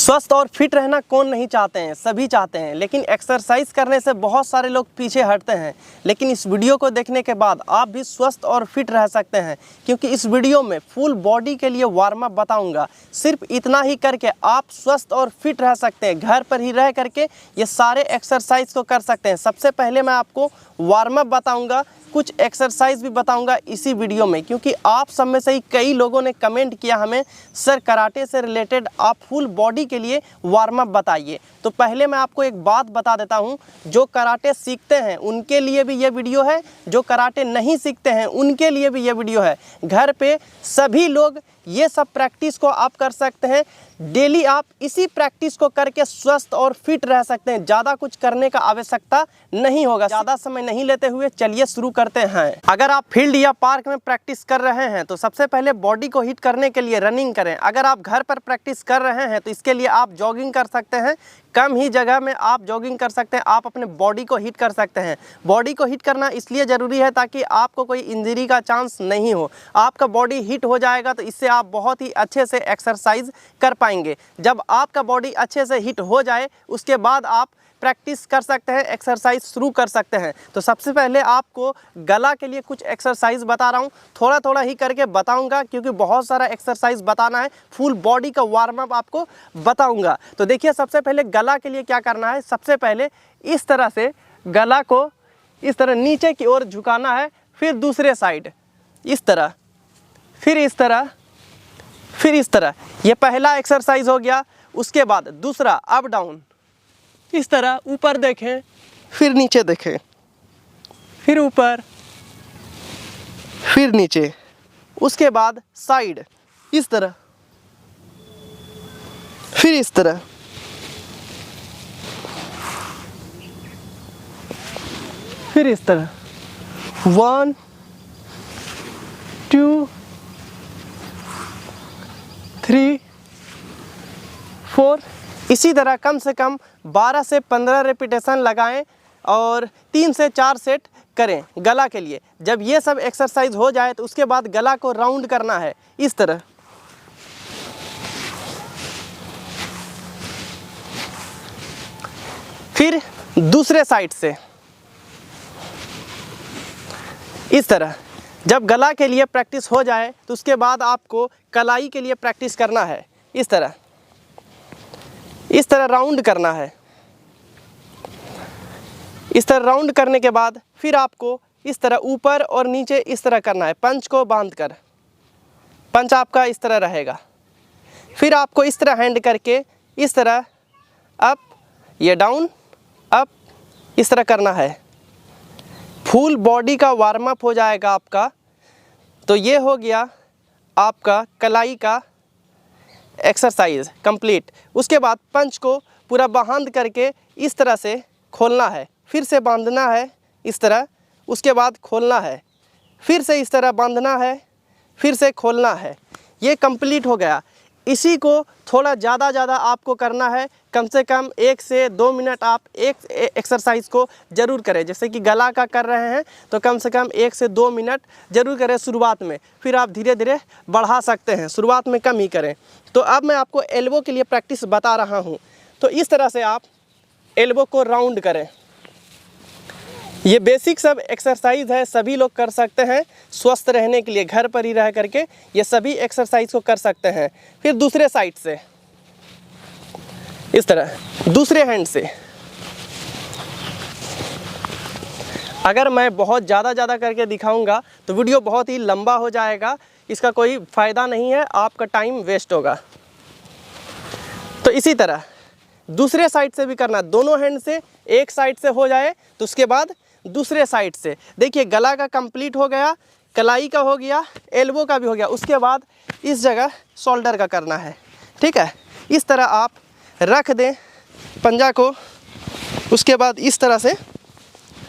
स्वस्थ और फिट रहना कौन नहीं चाहते हैं, सभी चाहते हैं। लेकिन एक्सरसाइज करने से बहुत सारे लोग पीछे हटते हैं। लेकिन इस वीडियो को देखने के बाद आप भी स्वस्थ और फिट रह सकते हैं, क्योंकि इस वीडियो में फुल बॉडी के लिए वार्म अप बताऊंगा। सिर्फ इतना ही करके आप स्वस्थ और फिट रह सकते हैं। घर पर ही रह करके ये सारे एक्सरसाइज को कर सकते हैं। सबसे पहले मैं आपको वार्म अप बताऊँगा, कुछ एक्सरसाइज भी बताऊंगा इसी वीडियो में, क्योंकि आप सब में से ही कई लोगों ने कमेंट किया हमें, सर कराटे से रिलेटेड आप फुल बॉडी के लिए वार्म अप बताइए। तो पहले मैं आपको एक बात बता देता हूं, जो कराटे सीखते हैं उनके लिए भी ये वीडियो है, जो कराटे नहीं सीखते हैं उनके लिए भी ये वीडियो है। घर पे सभी लोग ये सब प्रैक्टिस को आप कर सकते हैं। डेली आप इसी प्रैक्टिस को करके स्वस्थ और फिट रह सकते हैं। ज़्यादा कुछ करने का आवश्यकता नहीं होगा। ज़्यादा समय नहीं लेते हुए चलिए शुरू करते हैं। अगर आप फील्ड या पार्क में प्रैक्टिस कर रहे हैं तो सबसे पहले बॉडी को हिट करने के लिए रनिंग करें। अगर आप घर पर प्रैक्टिस कर रहे हैं तो इसके लिए आप जॉगिंग कर सकते हैं। कम ही जगह में आप जॉगिंग कर सकते हैं। आप अपने बॉडी को हिट कर सकते हैं। बॉडी को हिट करना इसलिए ज़रूरी है ताकि आपको कोई इंजरी का चांस नहीं हो। आपका बॉडी हिट हो जाएगा तो इससे आप बहुत ही अच्छे से एक्सरसाइज कर पाएंगे। जब आपका बॉडी अच्छे से हिट हो जाए उसके बाद आप प्रैक्टिस कर सकते हैं, एक्सरसाइज शुरू कर सकते हैं। तो सबसे पहले आपको गला के लिए कुछ एक्सरसाइज बता रहा हूँ। थोड़ा थोड़ा ही करके बताऊंगा, क्योंकि बहुत सारा एक्सरसाइज बताना है। फुल बॉडी का वार्म अप आपको बताऊंगा। तो देखिए, सबसे पहले गला के लिए क्या करना है। सबसे पहले इस तरह से गला को इस तरह नीचे की ओर झुकाना है, फिर दूसरे साइड इस तरह, फिर इस तरह, फिर इस तरह। ये पहला एक्सरसाइज हो गया। उसके बाद दूसरा अप डाउन, इस तरह ऊपर देखें, फिर नीचे देखें, फिर ऊपर, फिर नीचे। उसके बाद साइड इस तरह, फिर इस तरह, फिर इस तरह। 1 2 3 4। इसी तरह कम से कम 12 से 15 रेपिटेशन लगाएं और 3 से 4 सेट करें गला के लिए। जब ये सब एक्सरसाइज हो जाए तो उसके बाद गला को राउंड करना है इस तरह। फिर दूसरे साइड से इस तरह। जब गला के लिए प्रैक्टिस हो जाए तो उसके बाद आपको कलाई के लिए प्रैक्टिस करना है। इस तरह, इस तरह राउंड करना है। इस तरह राउंड करने के बाद फिर आपको इस तरह ऊपर और नीचे इस तरह करना है, पंच को बांधकर। पंच आपका इस तरह रहेगा। फिर आपको इस तरह हैंड करके इस तरह अप, ये डाउन, अप, इस तरह करना है। फुल बॉडी का वार्म अप हो जाएगा आपका। तो ये हो गया आपका कलाई का एक्सरसाइज कंप्लीट। उसके बाद पंच को पूरा बांध करके इस तरह से खोलना है, फिर से बांधना है इस तरह, उसके बाद खोलना है, फिर से इस तरह बांधना है, फिर से खोलना है। ये कंप्लीट हो गया। इसी को थोड़ा ज़्यादा आपको करना है। कम से कम 1 से 2 मिनट आप एक एक्सरसाइज को ज़रूर करें। जैसे कि गला का कर रहे हैं तो कम से कम 1 से 2 मिनट ज़रूर करें शुरुआत में। फिर आप धीरे धीरे बढ़ा सकते हैं, शुरुआत में कम ही करें। तो अब मैं आपको एल्बो के लिए प्रैक्टिस बता रहा हूँ। तो इस तरह से आप एल्बो को राउंड करें। ये बेसिक सब एक्सरसाइज है, सभी लोग कर सकते हैं स्वस्थ रहने के लिए। घर पर ही रह करके ये सभी एक्सरसाइज को कर सकते हैं। फिर दूसरे साइड से इस तरह, दूसरे हैंड से। अगर मैं बहुत ज़्यादा करके दिखाऊंगा तो वीडियो बहुत ही लंबा हो जाएगा, इसका कोई फ़ायदा नहीं है, आपका टाइम वेस्ट होगा। तो इसी तरह दूसरे साइड से भी करना, दोनों हैंड से। एक साइड से हो जाए तो उसके बाद दूसरे साइड से। देखिए, गला का कंप्लीट हो गया, कलाई का हो गया, एल्बो का भी हो गया। उसके बाद इस जगह शोल्डर का करना है। ठीक है, इस तरह आप रख दें पंजा को। उसके बाद इस तरह से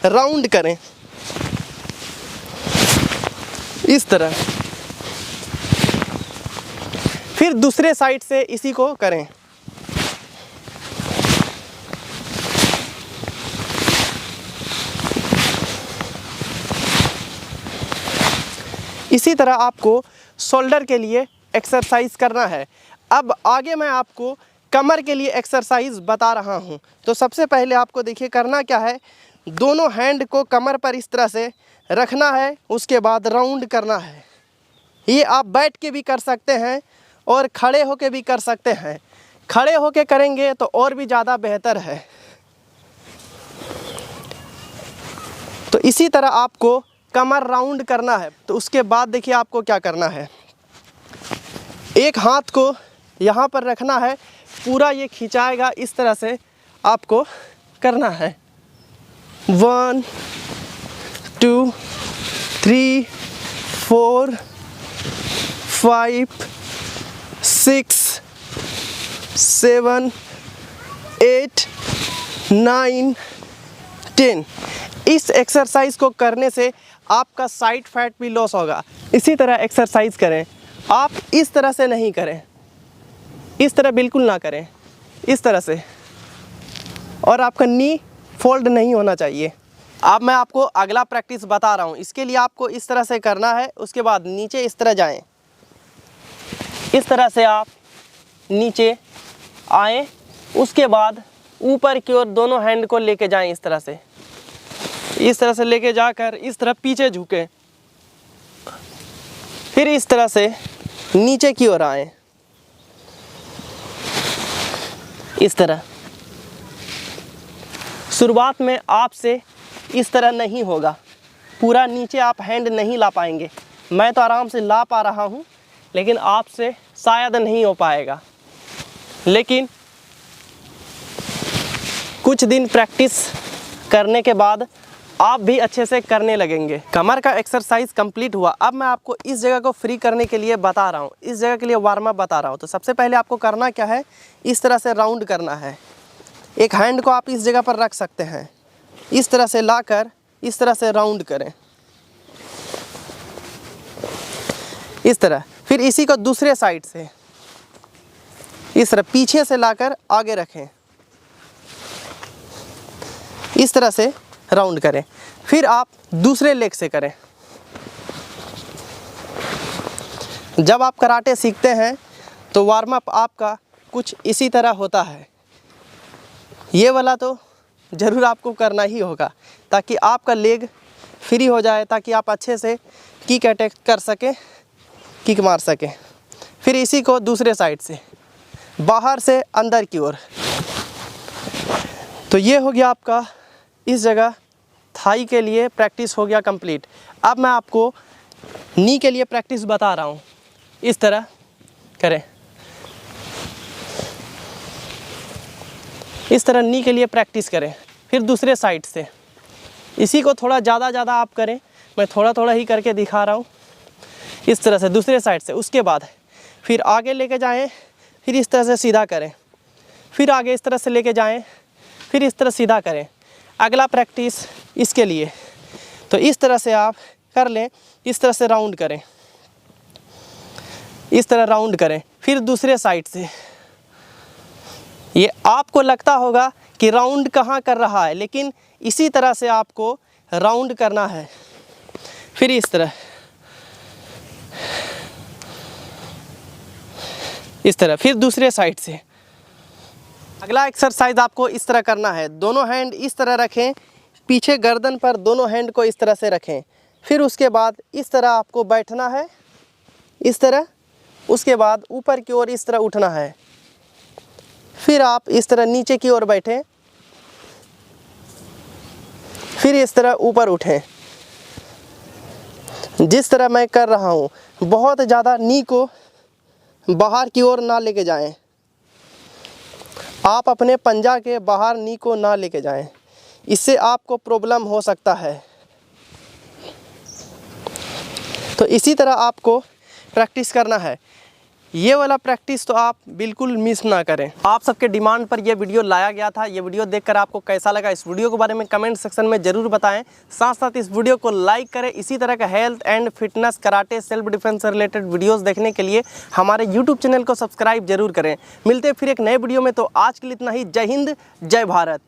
राउंड करें इस तरह। फिर दूसरे साइड से इसी को करें। इसी तरह आपको शोल्डर के लिए एक्सरसाइज करना है। अब आगे मैं आपको कमर के लिए एक्सरसाइज बता रहा हूँ। तो सबसे पहले आपको देखिए करना क्या है, दोनों हैंड को कमर पर इस तरह से रखना है, उसके बाद राउंड करना है। ये आप बैठ के भी कर सकते हैं और खड़े होके भी कर सकते हैं। खड़े होके करेंगे तो और भी ज़्यादा बेहतर है। तो इसी तरह आपको कमर राउंड करना है। तो उसके बाद देखिए आपको क्या करना है, एक हाथ को यहाँ पर रखना है, पूरा ये खिंचाएगा, इस तरह से आपको करना है। 1 2 3 4 5 6 7 8 9 10। इस एक्सरसाइज को करने से आपका साइड फैट भी लॉस होगा। इसी तरह एक्सरसाइज करें, आप इस तरह से नहीं करें, इस तरह बिल्कुल ना करें, इस तरह से, और आपका नी फोल्ड नहीं होना चाहिए। अब मैं आपको अगला प्रैक्टिस बता रहा हूँ। इसके लिए आपको इस तरह से करना है, उसके बाद नीचे इस तरह जाएं, इस तरह से आप नीचे आएँ, उसके बाद ऊपर की ओर दोनों हैंड को लेके जाएं, इस तरह से लेके जाकर इस तरह पीछे झुकें, फिर इस तरह से नीचे की ओर आएं, इस तरह। शुरुआत में आपसे इस तरह नहीं होगा, पूरा नीचे आप हैंड नहीं ला पाएंगे। मैं तो आराम से ला पा रहा हूँ, लेकिन आपसे शायद नहीं हो पाएगा। लेकिन कुछ दिन प्रैक्टिस करने के बाद आप भी अच्छे से करने लगेंगे। कमर का एक्सरसाइज कंप्लीट हुआ। अब मैं आपको इस जगह को फ्री करने के लिए बता रहा हूँ, इस जगह के लिए वार्म अप बता रहा हूँ। तो सबसे पहले आपको करना क्या है, इस तरह से राउंड करना है। एक हैंड को आप इस जगह पर रख सकते हैं, इस तरह से लाकर इस तरह से राउंड करें, इस तरह। फिर इसी को दूसरे साइड से इस तरह पीछे से लाकर आगे रखें, इस तरह से राउंड करें। फिर आप दूसरे लेग से करें। जब आप कराटे सीखते हैं तो वार्म अप आपका कुछ इसी तरह होता है। ये वाला तो ज़रूर आपको करना ही होगा, ताकि आपका लेग फ्री हो जाए, ताकि आप अच्छे से किक अटैक कर सकें, किक मार सकें। फिर इसी को दूसरे साइड से बाहर से अंदर की ओर। तो ये हो गया आपका इस जगह थाई के लिए प्रैक्टिस हो गया कंप्लीट। अब मैं आपको नी के लिए प्रैक्टिस बता रहा हूँ। इस तरह करें, इस तरह नी के लिए प्रैक्टिस करें। फिर दूसरे साइड से इसी को थोड़ा ज़्यादा आप करें, मैं थोड़ा ही करके दिखा रहा हूँ। इस तरह से दूसरे साइड से, उसके बाद फिर आगे लेके जाएं, फिर इस तरह से सीधा करें, फिर आगे इस तरह से लेके जाएं, फिर इस तरह सीधा करें। अगला प्रैक्टिस इसके लिए, तो इस तरह से आप कर लें, इस तरह से राउंड करें, इस तरह राउंड करें। फिर दूसरे साइड से, ये आपको लगता होगा कि राउंड कहाँ कर रहा है, लेकिन इसी तरह से आपको राउंड करना है। फिर इस तरह, इस तरह, फिर दूसरे साइड से। अगला एक्सरसाइज आपको इस तरह करना है। दोनों हैंड इस तरह रखें, पीछे गर्दन पर दोनों हैंड को इस तरह से रखें। फिर उसके बाद इस तरह आपको बैठना है, इस तरह। उसके बाद ऊपर की ओर इस तरह उठना है। फिर आप इस तरह नीचे की ओर बैठें, फिर इस तरह ऊपर उठें। जिस तरह मैं कर रहा हूँ, बहुत ज़्यादा नी को बाहर की ओर ना लेके जाएं। आप अपने पंजा के बाहर नी को ना लेके जाएं, इससे आपको प्रॉब्लम हो सकता है। तो इसी तरह आपको प्रैक्टिस करना है। ये वाला प्रैक्टिस तो आप बिल्कुल मिस ना करें। आप सबके डिमांड पर यह वीडियो लाया गया था। ये वीडियो देखकर आपको कैसा लगा, इस वीडियो के बारे में कमेंट सेक्शन में ज़रूर बताएं। साथ साथ इस वीडियो को लाइक करें। इसी तरह का health and fitness, karate, self defence से रिलेटेड वीडियोस देखने के लिए हमारे यूट्यूब चैनल को सब्सक्राइब जरूर करें। मिलते हैं फिर एक नए वीडियो में। तो आज के लिए इतना ही। जय हिंद, जय भारत।